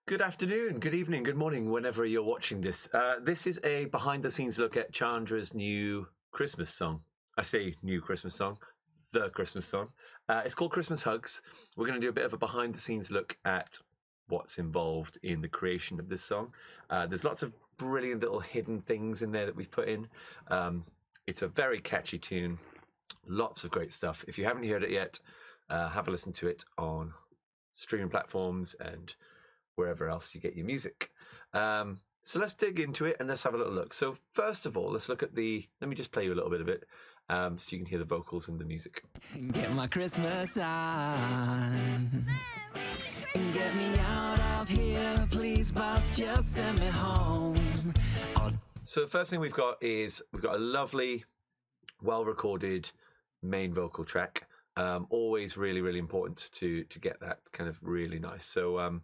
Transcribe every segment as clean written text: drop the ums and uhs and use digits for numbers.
Good afternoon, good evening, good morning, whenever you're watching this. This is a behind-the-scenes look at Chandra's new Christmas song. I say new Christmas song, the Christmas song. It's called Christmas Hugs. We're going to do a bit of a behind-the-scenes look at what's involved in the creation of this song. There's lots of brilliant little hidden things in there that we've put in. It's a very catchy tune, lots of great stuff. If you haven't heard it yet, have a listen to it on streaming platforms and wherever else you get your music. So let's dig into it and let's have a little look. So first of all, let's look at let me just play you a little bit of it so you can hear the vocals and the music. Get my Christmas on. Get me out of here, please, boss, just send me home. So the first thing we've got a lovely, well-recorded main vocal track. Always really, really important to get that kind of really nice. So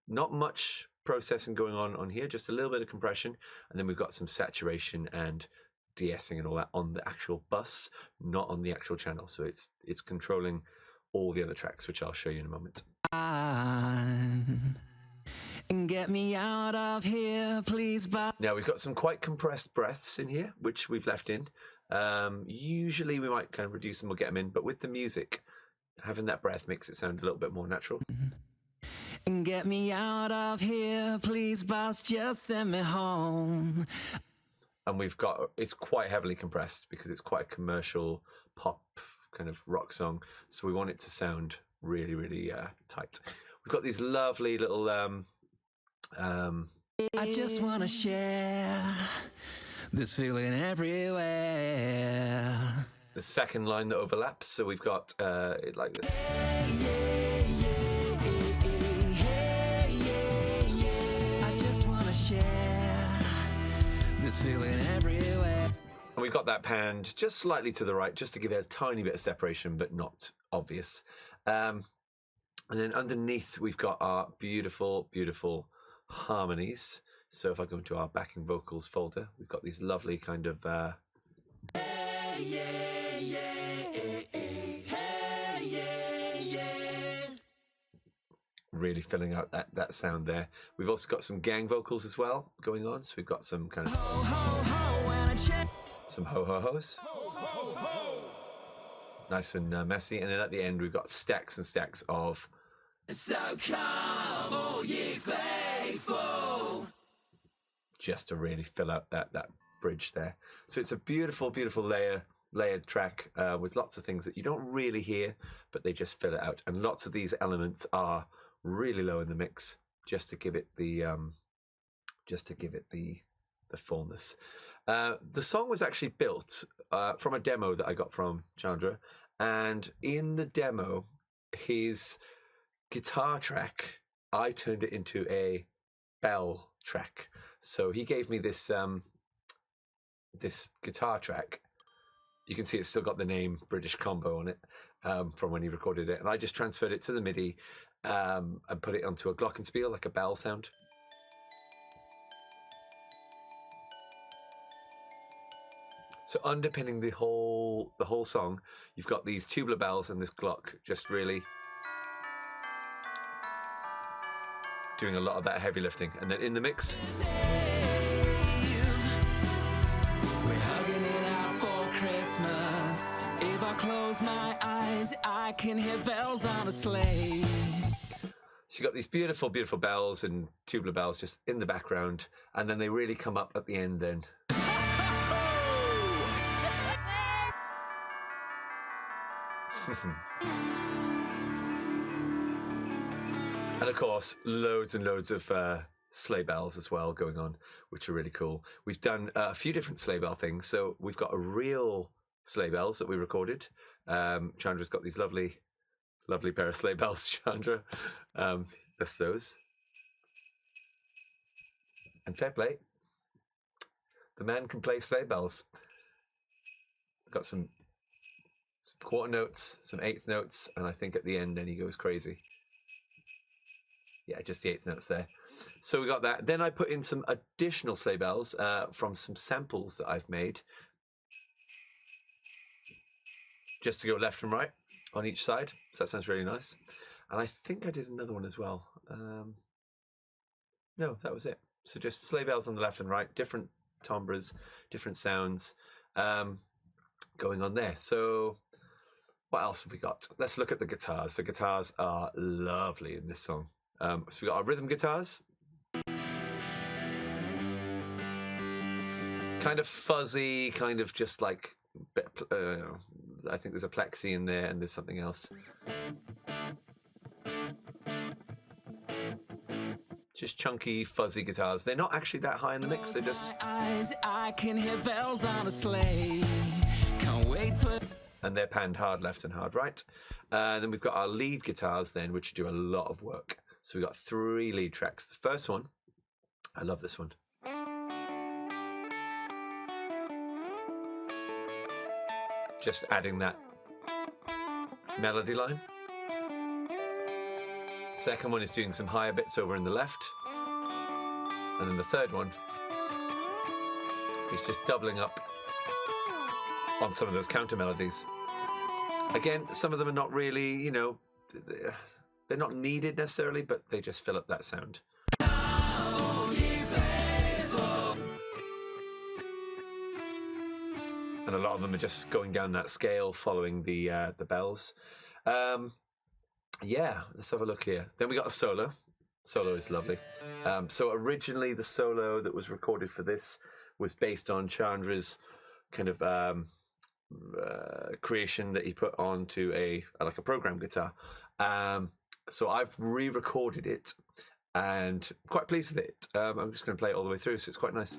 not much processing going on here, just a little bit of compression, and then we've got some saturation and de-essing and all that on the actual bus, not on the actual channel. So it's controlling all the other tracks, which I'll show you in a moment. Get me out of here, please. Now we've got some quite compressed breaths in here, which we've left in. Usually we might kind of reduce them or get them in, but with the music, having that breath makes it sound a little bit more natural. Get me out of here, please, boss, just send me home. And it's quite heavily compressed because it's quite a commercial pop kind of rock song. So we want it to sound really, really tight. We've got these lovely little... I just want to share this feeling everywhere. The second line that overlaps. So we've got it like this. This feeling everywhere. And we've got that panned just slightly to the right, just to give it a tiny bit of separation, but not obvious. And then underneath, we've got our beautiful, beautiful harmonies. So if I go into our backing vocals folder, we've got these lovely kind of... really filling out that sound there. We've also got some gang vocals as well going on. So we've got some kind of some ho-ho-hos. Nice and messy. And then at the end, we've got stacks and stacks of So come, all ye faithful. Just to really fill out that bridge there. So it's a beautiful, beautiful layered track with lots of things that you don't really hear, but they just fill it out. And lots of these elements are really low in the mix, just to give it the fullness. The song was actually built from a demo that I got from Chandra, and in the demo, his guitar track, I turned it into a bell track. So he gave me this this guitar track. You can see it's still got the name British Combo on it from when he recorded it, and I just transferred it to the MIDI and put it onto a glockenspiel, like a bell sound. So underpinning the whole song, you've got these tubular bells and this glock just really doing a lot of that heavy lifting. And then in the mix, we're hugging it out for Christmas. If I close my eyes, I can hear bells on a sleigh. So you've got these beautiful, beautiful bells and tubular bells just in the background, and then they really come up at the end then. And of course, loads and loads of sleigh bells as well going on, which are really cool. We've done a few different sleigh bell things. So we've got a real sleigh bells that we recorded. Chandra's got these lovely pair of sleigh bells, Chandra. That's those. And fair play. The man can play sleigh bells. Got some quarter notes, some eighth notes, and I think at the end then he goes crazy. Yeah, just the eighth notes there. So we got that. Then I put in some additional sleigh bells from some samples that I've made, just to go left and right on each side. So that sounds really nice. And I think I did another one as well. No, that was it. So just sleigh bells on the left and right, different timbres, different sounds going on there. So what else have we got? Let's look at the guitars. The guitars are lovely in this song. So we got our rhythm guitars. Kind of fuzzy, kind of just like, I think there's a plexi in there and there's something else. Just chunky, fuzzy guitars. They're not actually that high in the mix. They're just... I can hear bells on a sleigh. Can't wait for... And they're panned hard left and hard right. And then we've got our lead guitars then, which do a lot of work. So we've got 3 lead tracks. The first one, I love this one. Just adding that melody line. Second one is doing some higher bits over in the left. And then the third one is just doubling up on some of those counter melodies. Again, some of them are not really, you know, they're not needed necessarily, but they just fill up that sound. And a lot of them are just going down that scale, following the bells. Yeah, let's have a look here. Then we got a solo. Solo is lovely. So originally the solo that was recorded for this was based on Chandra's kind of creation that he put onto a program guitar. So I've re-recorded it and I'm quite pleased with it. I'm just going to play it all the way through, so it's quite nice.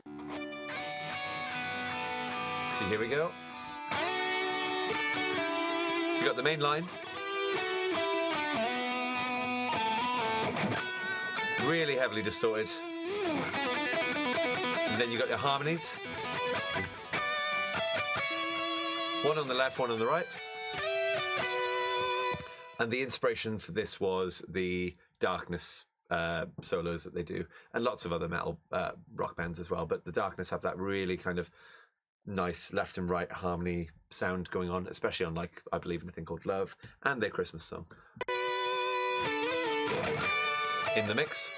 So here we go. So you got the main line. Really heavily distorted. And then you got your harmonies. One on the left, one on the right. And the inspiration for this was the Darkness solos that they do, and lots of other metal rock bands as well. But the Darkness have that really kind of nice left and right harmony sound going on, especially on, like, I believe in a thing called Love and their Christmas song. In the mix.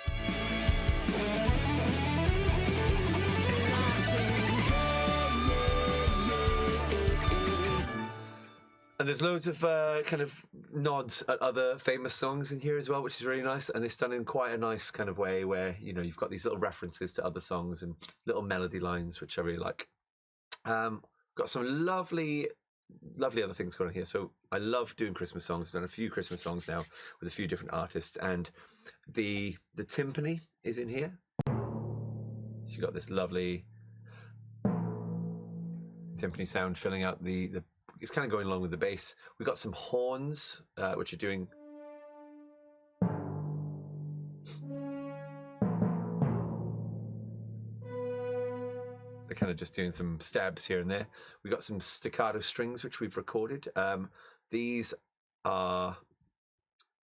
And there's loads of kind of nods at other famous songs in here as well, which is really nice. And it's done in quite a nice kind of way where, you know, you've got these little references to other songs and little melody lines, which I really like. Got some lovely other things going on here. So I love doing Christmas songs. I've done a few Christmas songs now with a few different artists, and the timpani is in here. So you've got this lovely timpani sound filling out the it's kind of going along with the bass. We've got some horns, which are doing... They're kind of just doing some stabs here and there. We've got some staccato strings, which we've recorded. These are...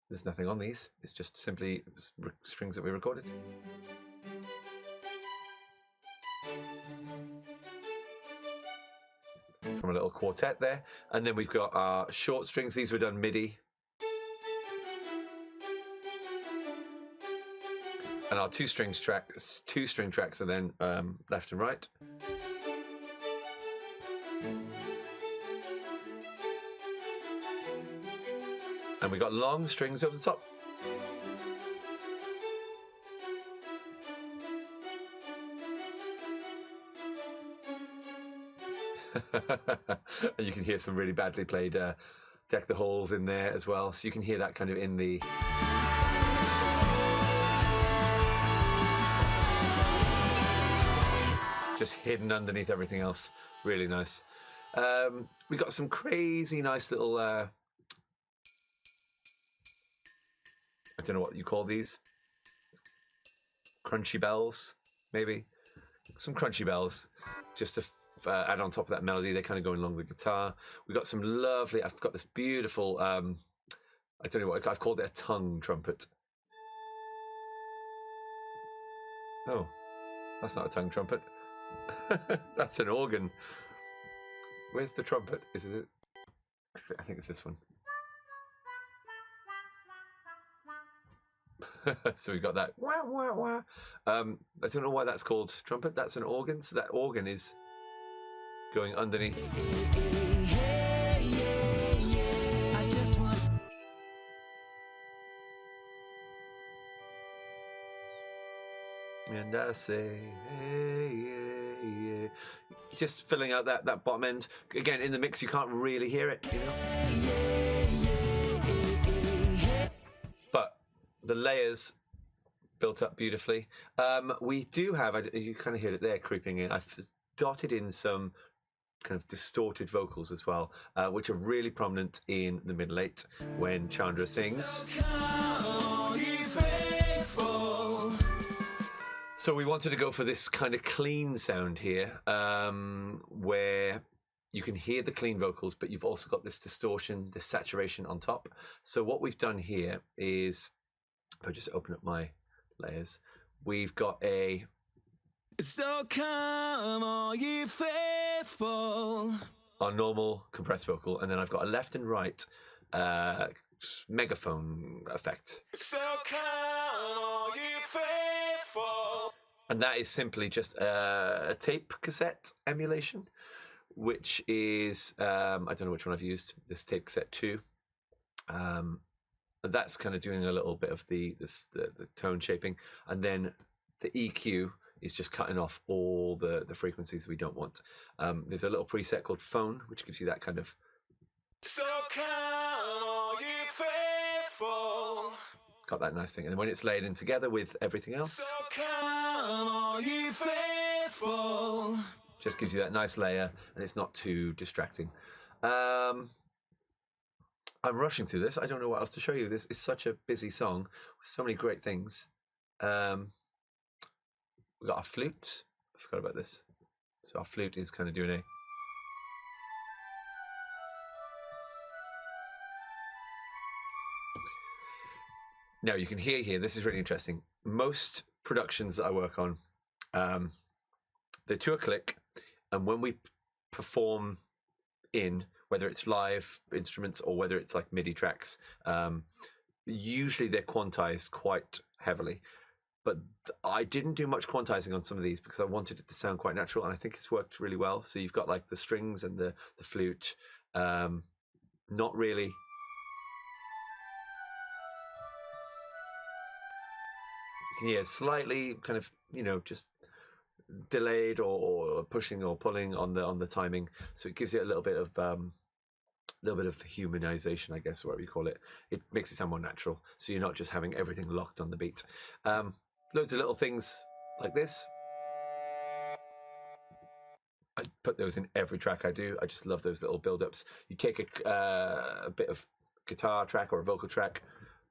There's nothing on these. It's just simply strings that we recorded. From a little quartet there. And then we've got our short strings. These were done MIDI. And our two string tracks are then left and right. And we got long strings over the top. And you can hear some really badly played Deck the Halls in there as well. So you can hear that kind of in the... just hidden underneath everything else. Really nice. We got some crazy nice little... I don't know what you call these. Crunchy bells, maybe. Some crunchy bells. Just to add on top of that melody. They're kind of going along with the guitar. We've got some lovely... I've got this beautiful... I don't know what... I've called it a tongue trumpet. Oh, that's not a tongue trumpet. That's an organ. Where's the trumpet? Is it? I think it's this one. So we've got that. Wah, wah, wah. I don't know why that's called trumpet. That's an organ. So that organ is going underneath. I just want And I say, hey, yeah, yeah. Just filling out that bottom end. Again, in the mix, you can't really hear it, you know? But the layers built up beautifully. We do have, you kind of hear it there creeping in. I've dotted in some kind of distorted vocals as well, which are really prominent in the middle eight when Chandra sings. So we wanted to go for this kind of clean sound here, where you can hear the clean vocals, but you've also got this distortion, this saturation on top. So what we've done here is, if I just open up my layers, we've got a... So come all ye faithful. Our normal compressed vocal, and then I've got a left and right megaphone effect. So come all ye faithful. And that is simply just a tape cassette emulation, which is, I don't know which one I've used, this tape cassette 2. And that's kind of doing a little bit of the tone shaping. And then the EQ is just cutting off all the frequencies we don't want. There's a little preset called phone, which gives you that kind of... So come all ye faithful. Got that nice thing. And when it's laid in together with everything else... So come all ye faithful. Just gives you that nice layer, and it's not too distracting. I'm rushing through this. I don't know what else to show you. This is such a busy song with so many great things. We've got our flute. I forgot about this. So our flute is kind of doing a... Now you can hear here, this is really interesting. Most productions that I work on, they're to a click, and when we perform in, whether it's live instruments or whether it's like MIDI tracks, usually they're quantized quite heavily. But I didn't do much quantizing on some of these because I wanted it to sound quite natural, and I think it's worked really well. So you've got like the strings and the flute, not really... You can hear slightly kind of, you know, just delayed or pushing or pulling on the timing. So it gives you a little bit of humanization, I guess, or whatever you call it. It makes it sound more natural. So you're not just having everything locked on the beat. Loads of little things like this. I put those in every track I do. I just love those little build-ups. You take a bit of guitar track or a vocal track,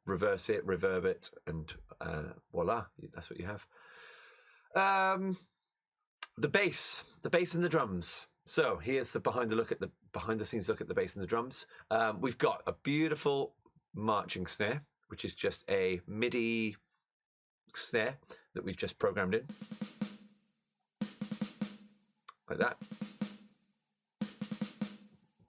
reverse it, reverb it, and voila, that's what you have. The bass and the drums. So here's the behind the scenes look at the bass and the drums. We've got a beautiful marching snare, which is just a MIDI snare that we've just programmed in, like that.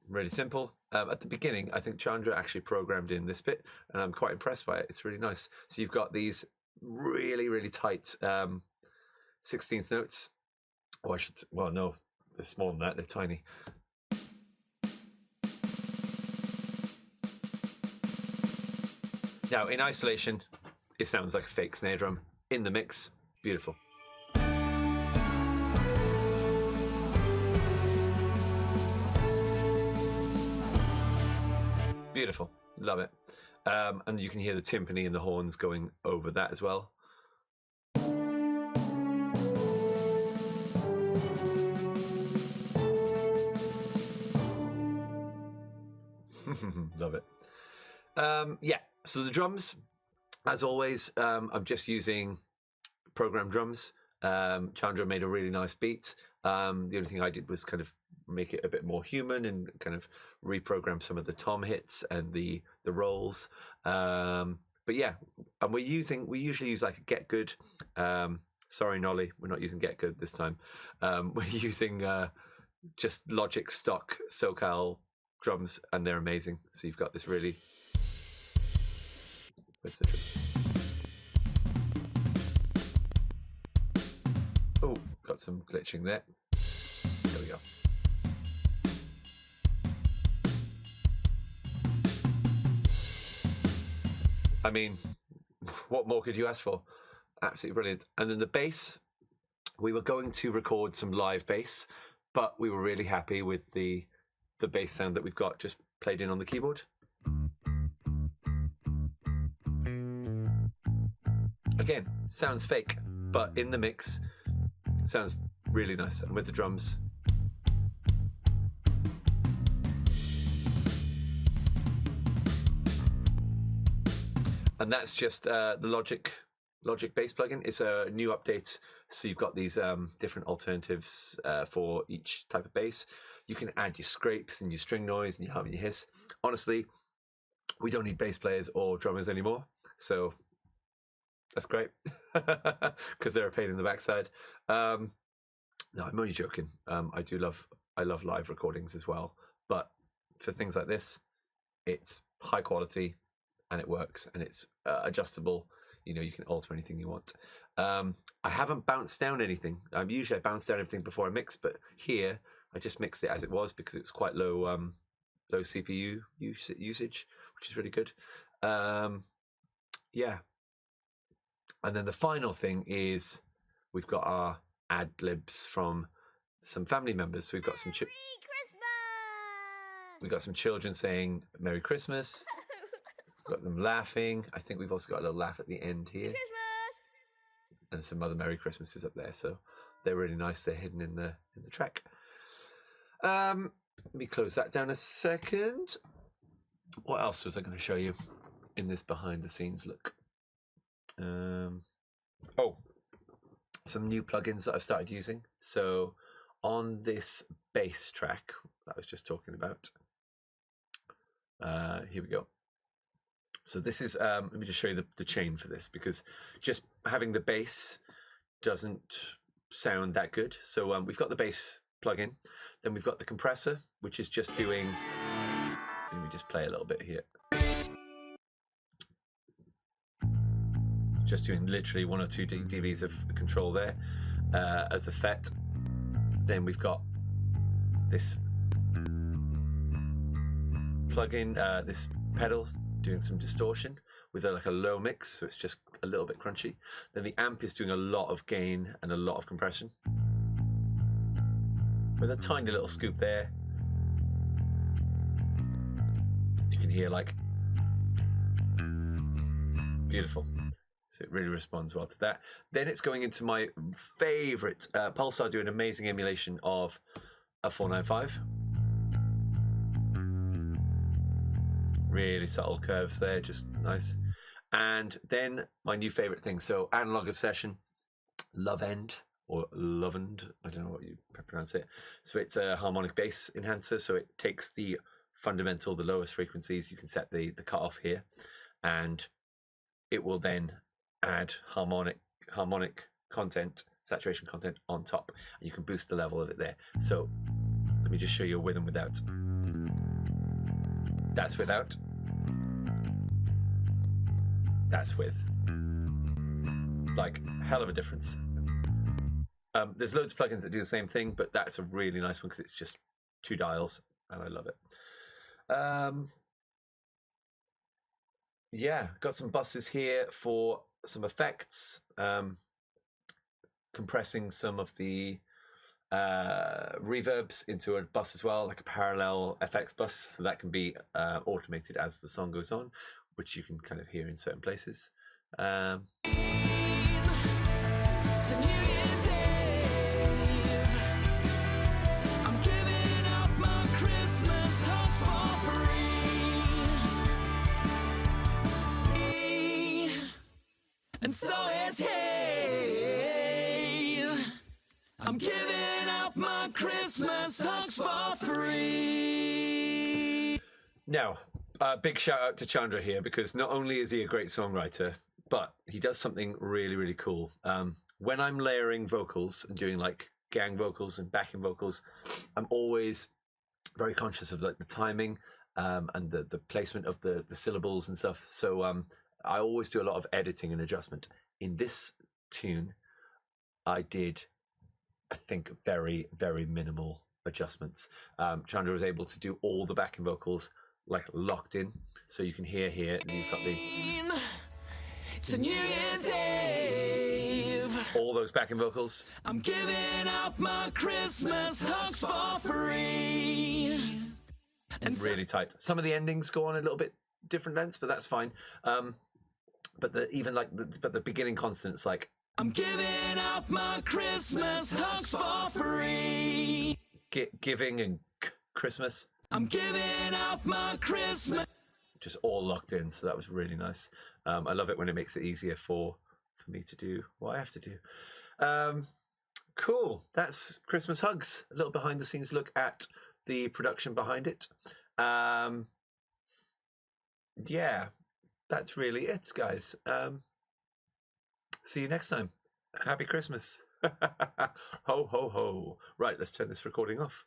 Really simple. At the beginning, I think Chandra actually programmed in this bit, and I'm quite impressed by it. It's really nice. So you've got these really, really tight 16th notes. Oh, well, no, they're smaller than that. They're tiny. Now, in isolation, it sounds like a fake snare drum. In the mix, beautiful. Beautiful, love it. And you can hear the timpani and the horns going over that as well. Love it. Yeah, so the drums, as always, I'm just using programmed drums. Chandra made a really nice beat. The only thing I did was kind of make it a bit more human and kind of reprogram some of the tom hits and the rolls. But yeah, and we usually use like a Get Good. Sorry, Nolly, we're not using Get Good this time. We're using just Logic stock SoCal drums, and they're amazing. So you've got this really... Where's the drum? Oh, got some glitching there. There we go. I mean, what more could you ask for? Absolutely brilliant. And then the bass, we were going to record some live bass, but we were really happy with the bass sound that we've got just played in on the keyboard. Again, sounds fake, but in the mix, sounds really nice. And with the drums, and that's just the Logic bass plugin. It's a new update, so you've got these different alternatives for each type of bass. You can add your scrapes and your string noise and your hum and your hiss. Honestly, we don't need bass players or drummers anymore, so that's great because they're a pain in the backside. No, I'm only joking. I love live recordings as well, but for things like this, it's high quality and it works and it's adjustable. You know, you can alter anything you want. I haven't bounced down anything. Usually I bounce down everything before I mix, but here I just mixed it as it was because it was quite low CPU usage, which is really good. Yeah. And then the final thing is we've got our ad libs from some family members. So we've got some children saying Merry Christmas. We've got them laughing. I think we've also got a little laugh at the end here. Christmas! And some other Merry Christmases up there. So they're really nice. They're hidden in the track. Let me close that down a second. What else was I going to show you in this behind the scenes look? Oh, some new plugins that I've started using. So on this bass track that I was just talking about, here we go. So this is, let me just show you the chain for this, because just having the bass doesn't sound that good. So we've got the bass plugin, then we've got the compressor, which is just doing, let me just play a little bit here. Just doing literally 1 or 2 dBs of control there as a FET. Then we've got this plugin, this pedal doing some distortion with like a low mix, so it's just a little bit crunchy. Then the amp is doing a lot of gain and a lot of compression with a tiny little scoop there. You can hear like beautiful. So it really responds well to that. Then it's going into my favorite Pulsar, do an amazing emulation of a 495. Really subtle curves there, just nice. And then my new favorite thing, so Analog Obsession, Love End, or Lovend, I don't know what you pronounce it. So it's a harmonic bass enhancer, so it takes the fundamental, the lowest frequencies, you can set the cutoff here, and it will then add harmonic content, saturation content on top, and you can boost the level of it there. So let me just show you a with and without. That's without. That's with. Like, hell of a difference. There's loads of plugins that do the same thing, but that's a really nice one because it's just 2 dials, and I love it. Yeah, got some buses here for some effects, compressing some of the reverbs into a bus as well, like a parallel FX bus, so that can be automated as the song goes on, which you can kind of hear in certain places. And so is he. I'm giving out my Christmas hugs for free. Now, big shout out to Chandra here, because not only is he a great songwriter, but he does something really, really cool. When I'm layering vocals and doing like gang vocals and backing vocals, I'm always very conscious of like the timing and the placement of the syllables and stuff. So I always do a lot of editing and adjustment. In this tune, I did I think, very, very minimal adjustments. Chandra was able to do all the backing vocals like locked in, so you can hear here, and you've got It's a New Year's Eve. all those backing vocals. I'm giving out my Christmas hugs for free. And Really tight. Some of the endings go on a little bit different lengths, but that's fine. But the beginning consonants, like I'm giving out my Christmas hugs for free. giving and Christmas, I'm giving out my Christmas. just all locked in. So that was really nice. I love it when it makes it easier for me to do what I have to do. Cool. That's Christmas Hugs. A little behind the scenes look at the production behind it. Yeah, that's really it, guys. See you next time. Happy Christmas. Ho, ho, ho. Right, let's turn this recording off.